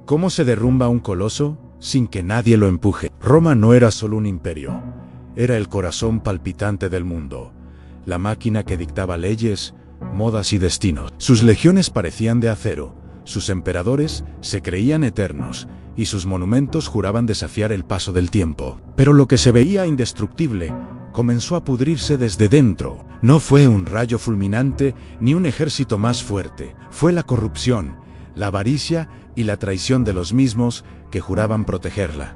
¿Cómo se derrumba un coloso sin que nadie lo empuje? Roma no era solo un imperio, era el corazón palpitante del mundo, la máquina que dictaba leyes, modas y destinos. Sus legiones parecían de acero, sus emperadores se creían eternos, y sus monumentos juraban desafiar el paso del tiempo. Pero lo que se veía indestructible comenzó a pudrirse desde dentro. No fue un rayo fulminante ni un ejército más fuerte, fue la corrupción, la avaricia y la traición de los mismos que juraban protegerla.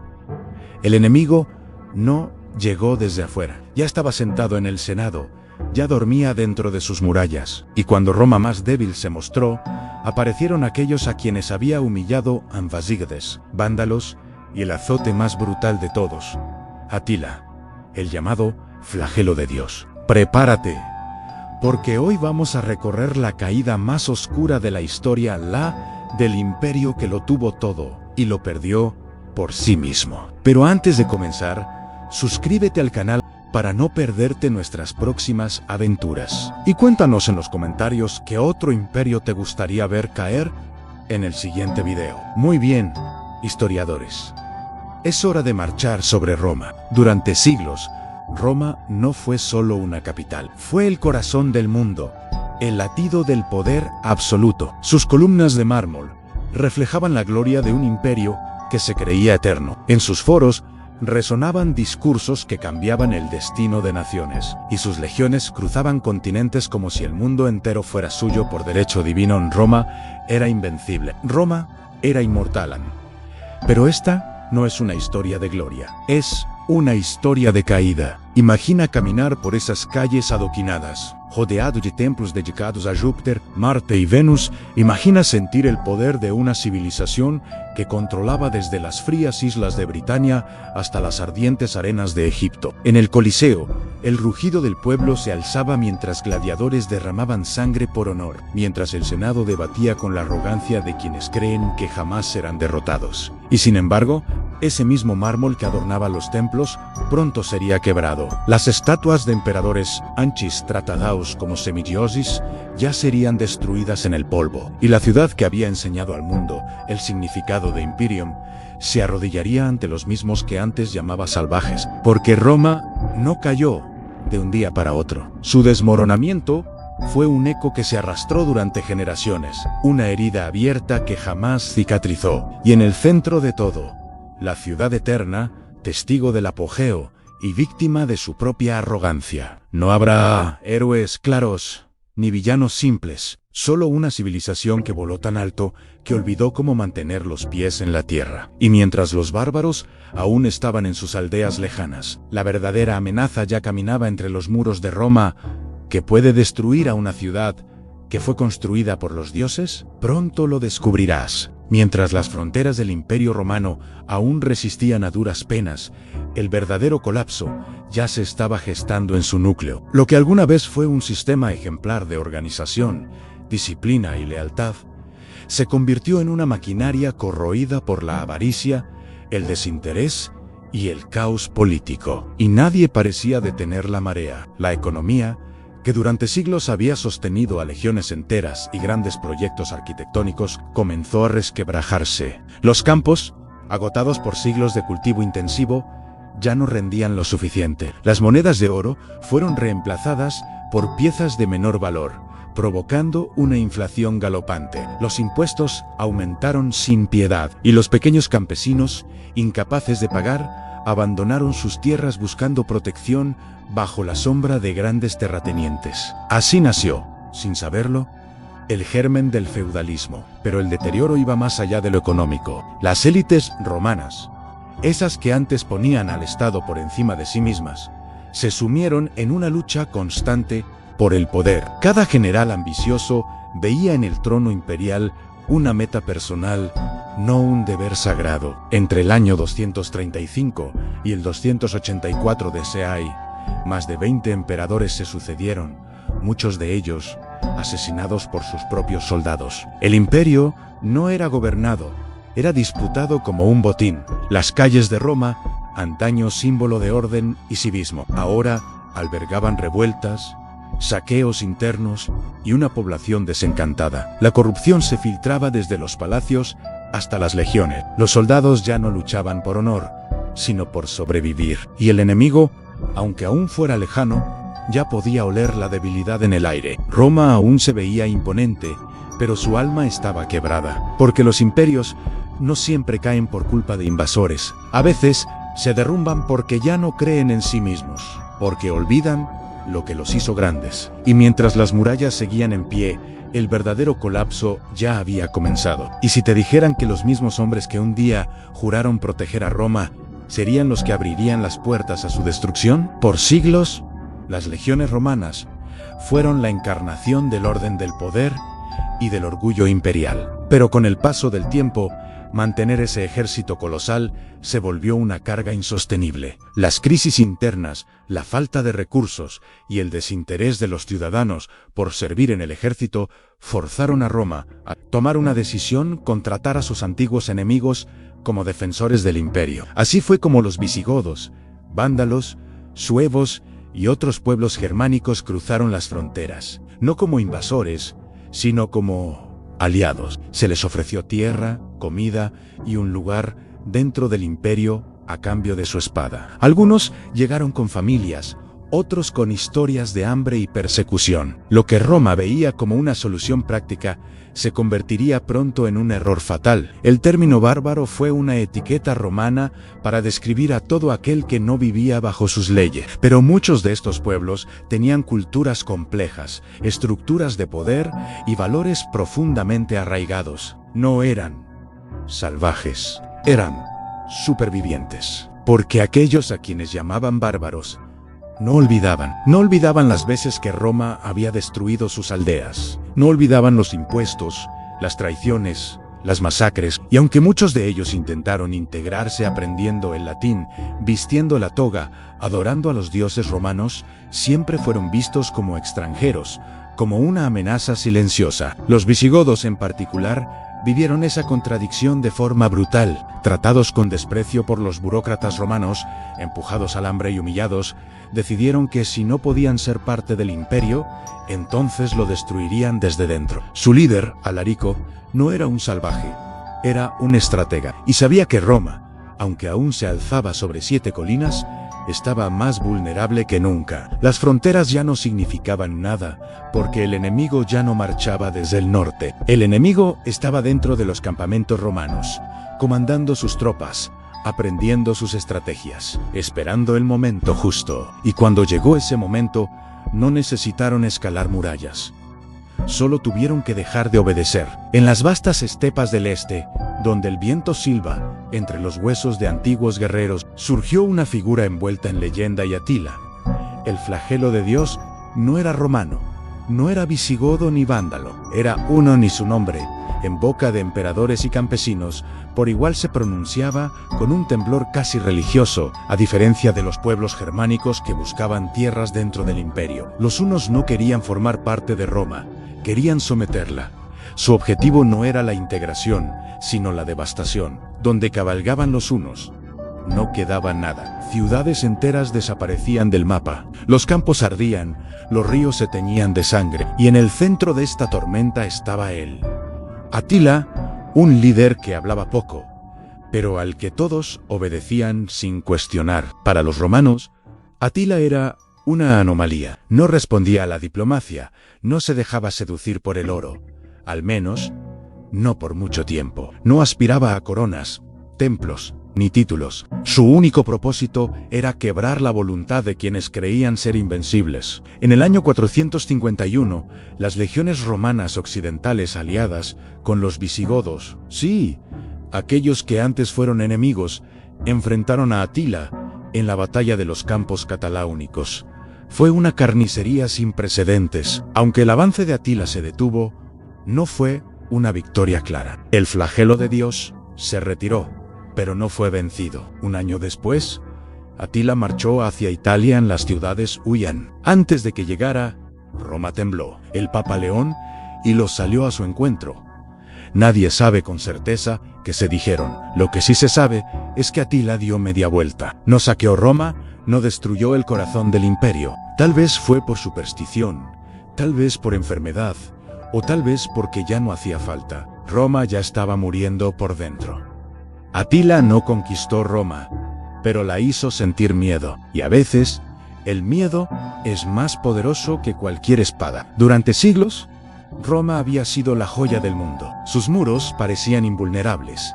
El enemigo no llegó desde afuera, ya estaba sentado en el Senado, ya dormía dentro de sus murallas, y cuando Roma más débil se mostró, aparecieron aquellos a quienes había humillado Anfasígedes, vándalos y el azote más brutal de todos, Atila, el llamado flagelo de Dios. Prepárate, porque hoy vamos a recorrer la caída más oscura de la historia, la del imperio que lo tuvo todo y lo perdió por sí mismo. Pero antes de comenzar, suscríbete al canal para no perderte nuestras próximas aventuras. Y cuéntanos en los comentarios qué otro imperio te gustaría ver caer en el siguiente video. Muy bien, historiadores. Es hora de marchar sobre Roma. Durante siglos, Roma no fue solo una capital, fue el corazón del mundo, el latido del poder absoluto. Sus columnas de mármol reflejaban la gloria de un imperio que se creía eterno. En sus foros resonaban discursos que cambiaban el destino de naciones, y sus legiones cruzaban continentes como si el mundo entero fuera suyo por derecho divino. Roma era invencible, Roma era inmortal. Pero esta no es una historia de gloria, es una historia de caída. Imagina caminar por esas calles adoquinadas, rodeado de templos dedicados a Júpiter, Marte y Venus. Imagina sentir el poder de una civilización que controlaba desde las frías islas de Britania hasta las ardientes arenas de Egipto. En el Coliseo, el rugido del pueblo se alzaba mientras gladiadores derramaban sangre por honor, mientras el Senado debatía con la arrogancia de quienes creen que jamás serán derrotados. Y sin embargo, ese mismo mármol que adornaba los templos pronto sería quebrado. Las estatuas de emperadores antes tratados como semidioses ya serían destruidas en el polvo, y la ciudad que había enseñado al mundo el significado de Imperium se arrodillaría ante los mismos que antes llamaba salvajes, porque Roma no cayó de un día para otro. Su desmoronamiento fue un eco que se arrastró durante generaciones, una herida abierta que jamás cicatrizó. Y en el centro de todo, la ciudad eterna, testigo del apogeo y víctima de su propia arrogancia. No habrá héroes claros ni villanos simples, solo una civilización que voló tan alto que olvidó cómo mantener los pies en la tierra. Y mientras los bárbaros aún estaban en sus aldeas lejanas, la verdadera amenaza ya caminaba entre los muros de Roma, que puede destruir a una ciudad que fue construida por los dioses. Pronto lo descubrirás. Mientras las fronteras del Imperio Romano aún resistían a duras penas, el verdadero colapso ya se estaba gestando en su núcleo. Lo que alguna vez fue un sistema ejemplar de organización, disciplina y lealtad, se convirtió en una maquinaria corroída por la avaricia, el desinterés y el caos político. Y nadie parecía detener la marea. La economía, que durante siglos había sostenido a legiones enteras y grandes proyectos arquitectónicos, comenzó a resquebrajarse. Los campos, agotados por siglos de cultivo intensivo, ya no rendían lo suficiente. Las monedas de oro fueron reemplazadas por piezas de menor valor, provocando una inflación galopante. Los impuestos aumentaron sin piedad, y los pequeños campesinos, incapaces de pagar, abandonaron sus tierras buscando protección bajo la sombra de grandes terratenientes. Así nació, sin saberlo, el germen del feudalismo. Pero el deterioro iba más allá de lo económico. Las élites romanas, esas que antes ponían al Estado por encima de sí mismas, se sumieron en una lucha constante por el poder. Cada general ambicioso veía en el trono imperial una meta personal, no un deber sagrado. Entre el año 235 y el 284 de CI, más de 20 emperadores se sucedieron, muchos de ellos asesinados por sus propios soldados. El imperio no era gobernado, era disputado como un botín. Las calles de Roma, antaño símbolo de orden y civismo, ahora albergaban revueltas, saqueos internos y una población desencantada. La corrupción se filtraba desde los palacios hasta las legiones. Los soldados ya no luchaban por honor, sino por sobrevivir. Y el enemigo, aunque aún fuera lejano, ya podía oler la debilidad en el aire. Roma aún se veía imponente, pero su alma estaba quebrada, porque los imperios no siempre caen por culpa de invasores. A veces se derrumban porque ya no creen en sí mismos, porque olvidan lo que los hizo grandes. Y mientras las murallas seguían en pie, el verdadero colapso ya había comenzado. Y si te dijeran que los mismos hombres que un día juraron proteger a Roma serían los que abrirían las puertas a su destrucción, por siglos, las legiones romanas fueron la encarnación del orden del poder y del orgullo imperial. Pero con el paso del tiempo, mantener ese ejército colosal se volvió una carga insostenible. Las crisis internas, la falta de recursos y el desinterés de los ciudadanos por servir en el ejército forzaron a Roma a tomar una decisión: contratar a sus antiguos enemigos como defensores del imperio. Así fue como los visigodos, vándalos, suevos y otros pueblos germánicos cruzaron las fronteras, no como invasores, sino como aliados. Se les ofreció tierra, comida y un lugar dentro del imperio a cambio de su espada. Algunos llegaron con familias, otros con historias de hambre y persecución. Lo que Roma veía como una solución práctica se convertiría pronto en un error fatal. El término bárbaro fue una etiqueta romana para describir a todo aquel que no vivía bajo sus leyes. Pero muchos de estos pueblos tenían culturas complejas, estructuras de poder y valores profundamente arraigados. No eran salvajes, eran supervivientes. Porque aquellos a quienes llamaban bárbaros no olvidaban las veces que Roma había destruido sus aldeas. No olvidaban los impuestos, las traiciones, las masacres, y aunque muchos de ellos intentaron integrarse aprendiendo el latín, vistiendo la toga, adorando a los dioses romanos, siempre fueron vistos como extranjeros, como una amenaza silenciosa. Los visigodos en particular vivieron esa contradicción de forma brutal. Tratados con desprecio por los burócratas romanos, empujados al hambre y humillados, decidieron que si no podían ser parte del imperio, entonces lo destruirían desde dentro. Su líder, Alarico, no era un salvaje, era un estratega, y sabía que Roma, aunque aún se alzaba sobre 7 colinas, estaba más vulnerable que nunca. Las fronteras ya no significaban nada, porque el enemigo ya no marchaba desde el norte. El enemigo estaba dentro de los campamentos romanos, comandando sus tropas, aprendiendo sus estrategias, esperando el momento justo. Y cuando llegó ese momento, no necesitaron escalar murallas. Solo tuvieron que dejar de obedecer. En las vastas estepas del este, donde el viento silba entre los huesos de antiguos guerreros, surgió una figura envuelta en leyenda y Atila. El flagelo de Dios no era romano, no era visigodo ni vándalo, era uno ni su nombre. En boca de emperadores y campesinos, por igual se pronunciaba con un temblor casi religioso, a diferencia de los pueblos germánicos que buscaban tierras dentro del imperio. Los hunos no querían formar parte de Roma, querían someterla. Su objetivo no era la integración, sino la devastación. Donde cabalgaban los hunos, no quedaba nada. Ciudades enteras desaparecían del mapa. Los campos ardían, los ríos se teñían de sangre, y en el centro de esta tormenta estaba él. Atila, un líder que hablaba poco, pero al que todos obedecían sin cuestionar. Para los romanos, Atila era una anomalía. No respondía a la diplomacia, no se dejaba seducir por el oro, al menos no por mucho tiempo. No aspiraba a coronas, templos, ni títulos. Su único propósito era quebrar la voluntad de quienes creían ser invencibles. En el año 451, las legiones romanas occidentales aliadas con los visigodos, sí, aquellos que antes fueron enemigos, enfrentaron a Atila en la batalla de los campos cataláunicos. Fue una carnicería sin precedentes. Aunque el avance de Atila se detuvo, no fue una victoria clara. El flagelo de Dios se retiró, pero no fue vencido. Un año después, Atila marchó hacia Italia en las ciudades Huyan. Antes de que llegara, Roma tembló. El Papa León y los salió a su encuentro. Nadie sabe con certeza qué se dijeron. Lo que sí se sabe es que Atila dio media vuelta. No saqueó Roma, no destruyó el corazón del imperio. Tal vez fue por superstición, tal vez por enfermedad, o tal vez porque ya no hacía falta. Roma ya estaba muriendo por dentro. Atila no conquistó Roma, pero la hizo sentir miedo, y a veces, el miedo es más poderoso que cualquier espada. Durante siglos, Roma había sido la joya del mundo. Sus muros parecían invulnerables,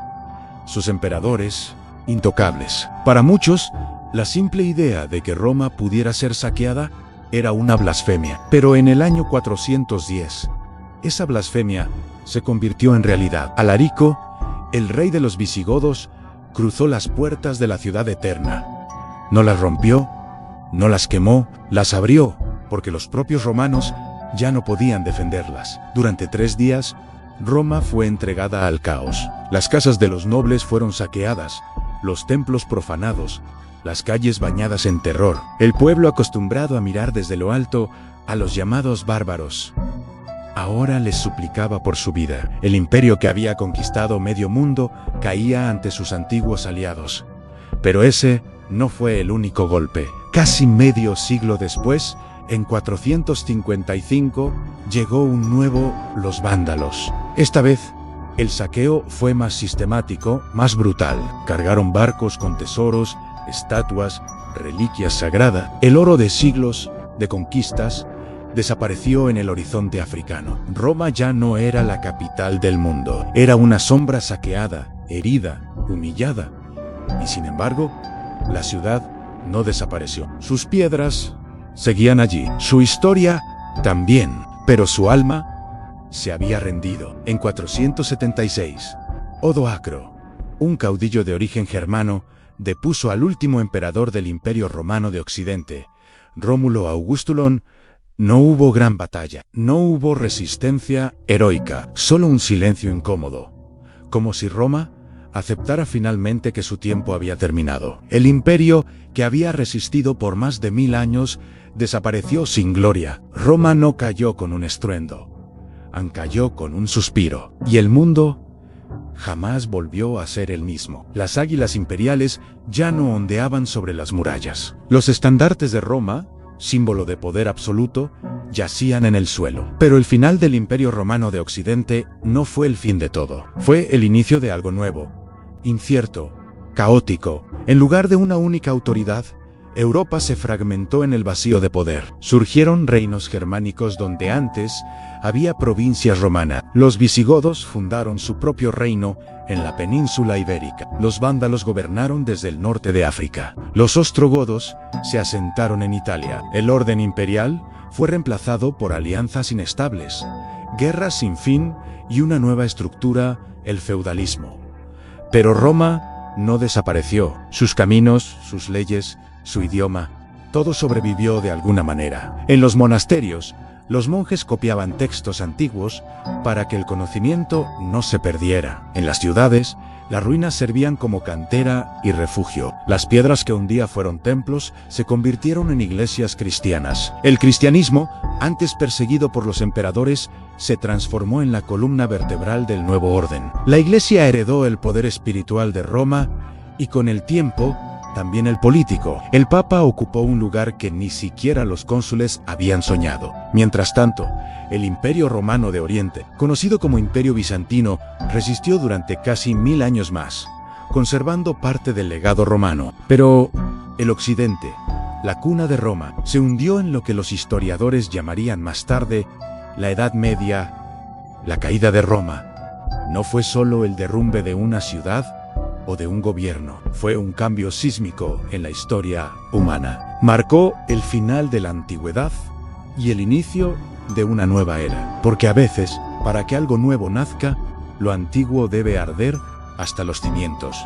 sus emperadores intocables. Para muchos, la simple idea de que Roma pudiera ser saqueada era una blasfemia. Pero en el año 410, esa blasfemia se convirtió en realidad. Alarico, el rey de los visigodos, cruzó las puertas de la ciudad eterna. No las rompió, no las quemó, las abrió, porque los propios romanos ya no podían defenderlas. Durante 3 días, Roma fue entregada al caos. Las casas de los nobles fueron saqueadas, los templos profanados, las calles bañadas en terror. El pueblo, acostumbrado a mirar desde lo alto a los llamados bárbaros, ahora les suplicaba por su vida. El imperio que había conquistado medio mundo caía ante sus antiguos aliados. Pero ese no fue el único golpe. Casi medio siglo después, en 455, llegó un nuevo, los vándalos. Esta vez, el saqueo fue más sistemático, más brutal. Cargaron barcos con tesoros, estatuas, reliquias sagradas. El oro de siglos de conquistas desapareció en el horizonte africano. Roma ya no era la capital del mundo. Era una sombra saqueada, herida, humillada. Y sin embargo, la ciudad no desapareció. Sus piedras seguían allí, su historia también, pero su alma se había rendido. En 476, Odoacro, un caudillo de origen germano, depuso al último emperador del Imperio Romano de Occidente, Rómulo Augustulón. No hubo gran batalla, no hubo resistencia heroica, solo un silencio incómodo, como si Roma aceptara finalmente que su tiempo había terminado. El imperio, que había resistido por más de 1000 años, desapareció sin gloria. Roma no cayó con un estruendo, cayó con un suspiro, y el mundo jamás volvió a ser el mismo. Las águilas imperiales ya no ondeaban sobre las murallas. Los estandartes de Roma, símbolo de poder absoluto, yacían en el suelo. Pero el final del Imperio Romano de Occidente no fue el fin de todo. Fue el inicio de algo nuevo, incierto, caótico. En lugar de una única autoridad, Europa se fragmentó en el vacío de poder. Surgieron reinos germánicos donde antes había provincias romanas. Los visigodos fundaron su propio reino en la península ibérica. Los vándalos gobernaron desde el norte de África. Los ostrogodos se asentaron en Italia. El orden imperial fue reemplazado por alianzas inestables, guerras sin fin y una nueva estructura, el feudalismo. Pero Roma no desapareció. Sus caminos, sus leyes, su idioma, todo sobrevivió de alguna manera. En los monasterios, los monjes copiaban textos antiguos para que el conocimiento no se perdiera. En las ciudades, las ruinas servían como cantera y refugio. Las piedras que un día fueron templos se convirtieron en iglesias cristianas. El cristianismo, antes perseguido por los emperadores, se transformó en la columna vertebral del nuevo orden. La iglesia heredó el poder espiritual de Roma y con el tiempo, también el político. El Papa ocupó un lugar que ni siquiera los cónsules habían soñado. Mientras tanto, el Imperio Romano de Oriente, conocido como Imperio Bizantino, resistió durante casi 1000 años más, conservando parte del legado romano. Pero el Occidente, la cuna de Roma, se hundió en lo que los historiadores llamarían más tarde la Edad Media. La caída de Roma no fue solo el derrumbe de una ciudad o de un gobierno, fue un cambio sísmico en la historia humana. Marcó el final de la antigüedad y el inicio de una nueva era. Porque a veces, para que algo nuevo nazca, lo antiguo debe arder hasta los cimientos.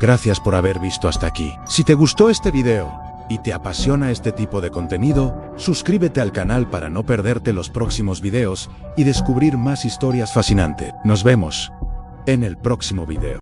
Gracias por haber visto hasta aquí. Si te gustó este video y te apasiona este tipo de contenido, suscríbete al canal para no perderte los próximos videos y descubrir más historias fascinantes. Nos vemos en el próximo video.